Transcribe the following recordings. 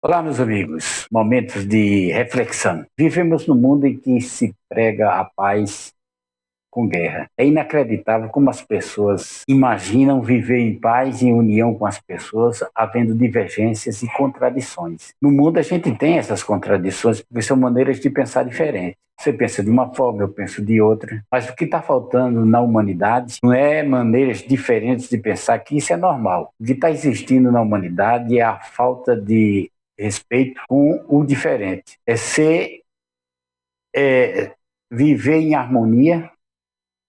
Olá, meus amigos. Momentos de reflexão. Vivemos num mundo em que se prega a paz com guerra. É inacreditável como as pessoas imaginam viver em paz e em união com as pessoas, havendo divergências e contradições. No mundo a gente tem essas contradições porque são maneiras de pensar diferentes. Você pensa de uma forma, eu penso de outra. Mas o que está faltando na humanidade não é maneiras diferentes de pensar, que isso é normal. O que está existindo na humanidade é a falta de respeito com o diferente. É viver em harmonia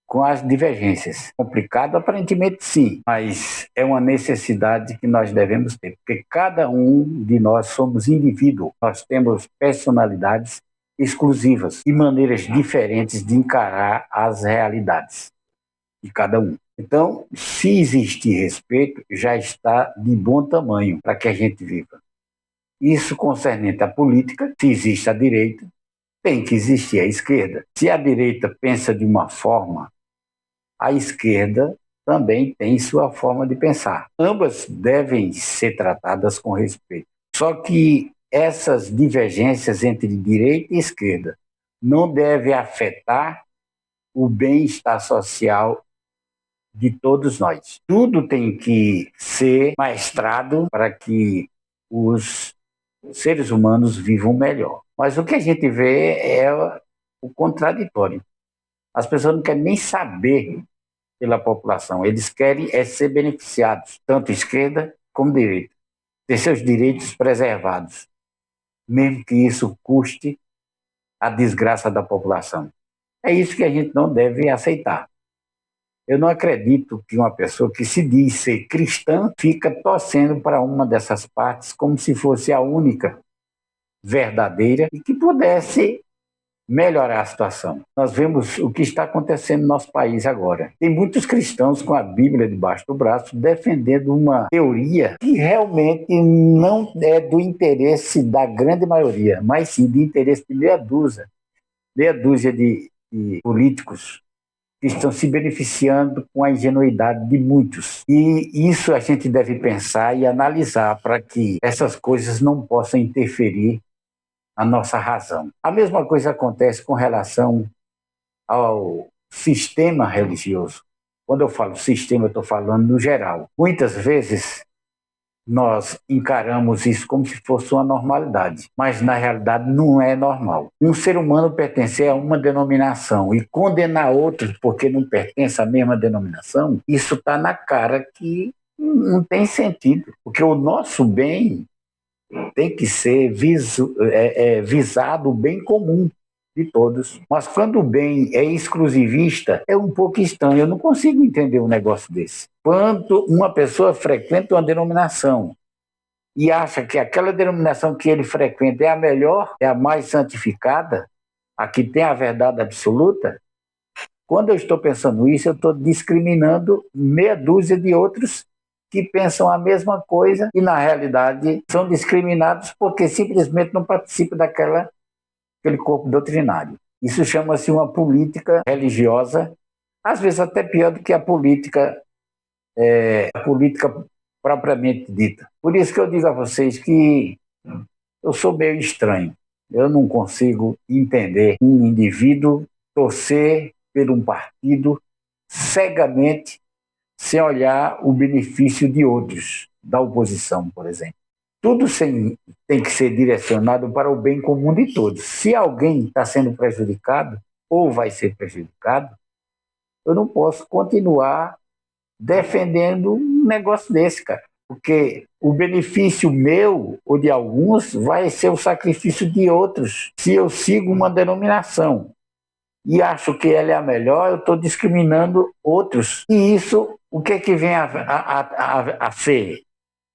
com as divergências. Complicado, aparentemente sim, mas é uma necessidade que nós devemos ter, porque cada um de nós somos indivíduo, nós temos personalidades exclusivas e maneiras diferentes de encarar as realidades de cada um. Então, se existir respeito, já está de bom tamanho para que a gente viva. Isso concernente à política, se existe a direita, tem que existir a esquerda. Se a direita pensa de uma forma, a esquerda também tem sua forma de pensar. Ambas devem ser tratadas com respeito. Só que essas divergências entre direita e esquerda não devem afetar o bem-estar social de todos nós. Tudo tem que ser maestrado para que os seres humanos vivam melhor. Mas o que a gente vê é o contraditório. As pessoas não querem nem saber pela população. Eles querem ser beneficiados, tanto esquerda como direita, ter seus direitos preservados, mesmo que isso custe a desgraça da população. É isso que a gente não deve aceitar. Eu não acredito que uma pessoa que se diz ser cristã fica torcendo para uma dessas partes como se fosse a única verdadeira e que pudesse melhorar a situação. Nós vemos o que está acontecendo no nosso país agora. Tem muitos cristãos com a Bíblia debaixo do braço defendendo uma teoria que realmente não é do interesse da grande maioria, mas sim do interesse de meia dúzia de políticos que estão se beneficiando com a ingenuidade de muitos. E isso a gente deve pensar e analisar para que essas coisas não possam interferir a nossa razão. A mesma coisa acontece com relação ao sistema religioso. Quando eu falo sistema, eu estou falando no geral. Muitas vezes nós encaramos isso como se fosse uma normalidade, mas na realidade não é normal. Um ser humano pertencer a uma denominação e condenar outros porque não pertence à mesma denominação, isso está na cara que não tem sentido, porque o nosso bem tem que ser visado o bem comum de todos. Mas quando o bem é exclusivista, é um pouco estranho. Eu não consigo entender um negócio desse. Quando uma pessoa frequenta uma denominação e acha que aquela denominação que ele frequenta é a melhor, é a mais santificada, a que tem a verdade absoluta, quando eu estou pensando isso, eu estou discriminando meia dúzia de outros que pensam a mesma coisa e, na realidade, são discriminados porque simplesmente não participam daquele corpo doutrinário. Isso chama-se uma política religiosa, às vezes até pior do que a política propriamente dita. Por isso que eu digo a vocês que eu sou meio estranho. Eu não consigo entender um indivíduo torcer por um partido cegamente sem olhar o benefício de outros, da oposição, por exemplo. Tudo tem que ser direcionado para o bem comum de todos. Se alguém está sendo prejudicado ou vai ser prejudicado, eu não posso continuar defendendo um negócio desse, cara. Porque o benefício meu ou de alguns vai ser o sacrifício de outros. Se eu sigo uma denominação e acho que ela é a melhor, eu estou discriminando outros. E isso, o que é que vem a ser?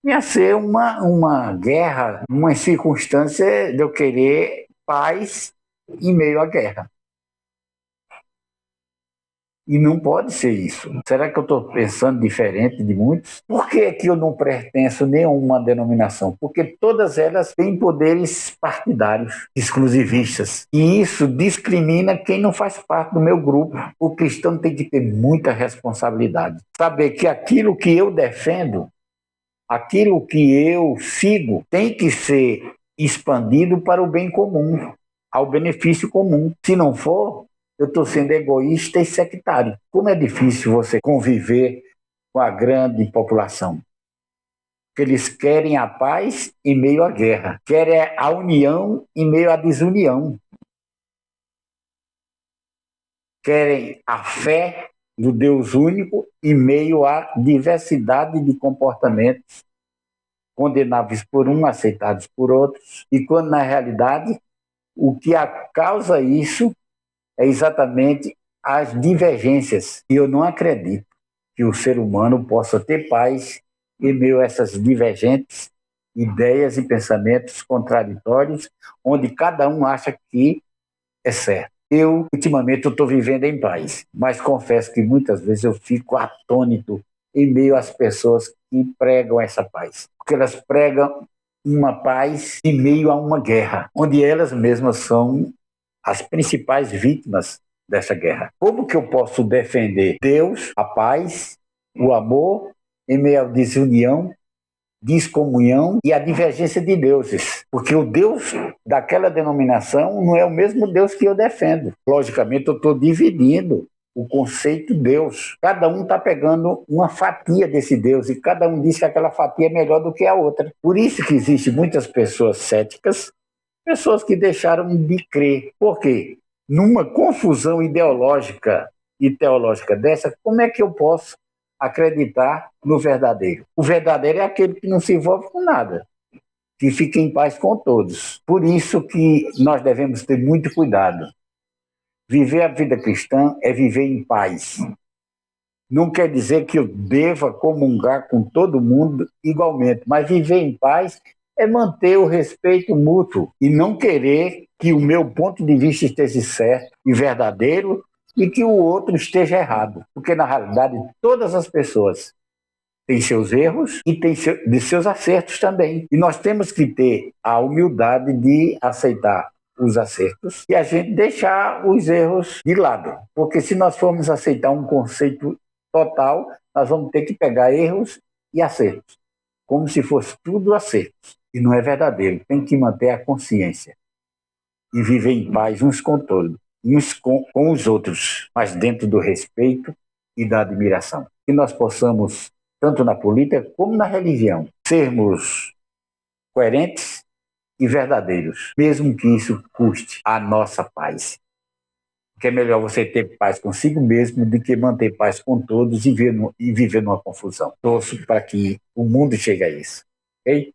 Vem a ser uma guerra, uma circunstância de eu querer paz em meio à guerra. E não pode ser isso. Será que eu estou pensando diferente de muitos? Por que é que eu não pertenço a nenhuma denominação? Porque todas elas têm poderes partidários, exclusivistas. E isso discrimina quem não faz parte do meu grupo. O cristão tem que ter muita responsabilidade. Saber que aquilo que eu defendo Aquilo que eu sigo tem que ser expandido para o bem comum, ao benefício comum. Se não for, eu estou sendo egoísta e sectário. Como é difícil você conviver com a grande população? Porque eles querem a paz em meio à guerra, querem a união em meio à desunião, querem a fé do Deus único em meio à diversidade de comportamentos condenáveis por um, aceitados por outros, e quando na realidade o que causa isso é exatamente as divergências. E eu não acredito que o ser humano possa ter paz em meio a essas divergentes ideias e pensamentos contraditórios, onde cada um acha que é certo. Eu, ultimamente, estou vivendo em paz, mas confesso que muitas vezes eu fico atônito em meio às pessoas que pregam essa paz. Porque elas pregam uma paz em meio a uma guerra, onde elas mesmas são as principais vítimas dessa guerra. Como que eu posso defender Deus, a paz, o amor, em meio à desunião, descomunhão e a divergência de deuses? Porque o Deus daquela denominação não é o mesmo Deus que eu defendo. Logicamente, eu estou dividindo o conceito Deus. Cada um está pegando uma fatia desse Deus e cada um diz que aquela fatia é melhor do que a outra. Por isso que existem muitas pessoas céticas, pessoas que deixaram de crer. Por quê? Numa confusão ideológica e teológica dessa, como é que eu posso acreditar no verdadeiro? O verdadeiro é aquele que não se envolve com nada, que fica em paz com todos. Por isso que nós devemos ter muito cuidado. Viver a vida cristã é viver em paz. Não quer dizer que eu deva comungar com todo mundo igualmente, mas viver em paz é manter o respeito mútuo e não querer que o meu ponto de vista esteja certo e verdadeiro e que o outro esteja errado. Porque, na realidade, todas as pessoas têm seus erros e têm seus acertos também. E nós temos que ter a humildade de aceitar os acertos e a gente deixar os erros de lado. Porque se nós formos aceitar um conceito total, nós vamos ter que pegar erros e acertos, como se fosse tudo acertos. E não é verdadeiro. Tem que manter a consciência e viver em paz uns com todos, uns com os outros, mas dentro do respeito e da admiração. Que nós possamos, tanto na política como na religião, sermos coerentes e verdadeiros, mesmo que isso custe a nossa paz. Porque é melhor você ter paz consigo mesmo do que manter paz com todos e viver numa confusão. Torço para que o mundo chegue a isso. Ok?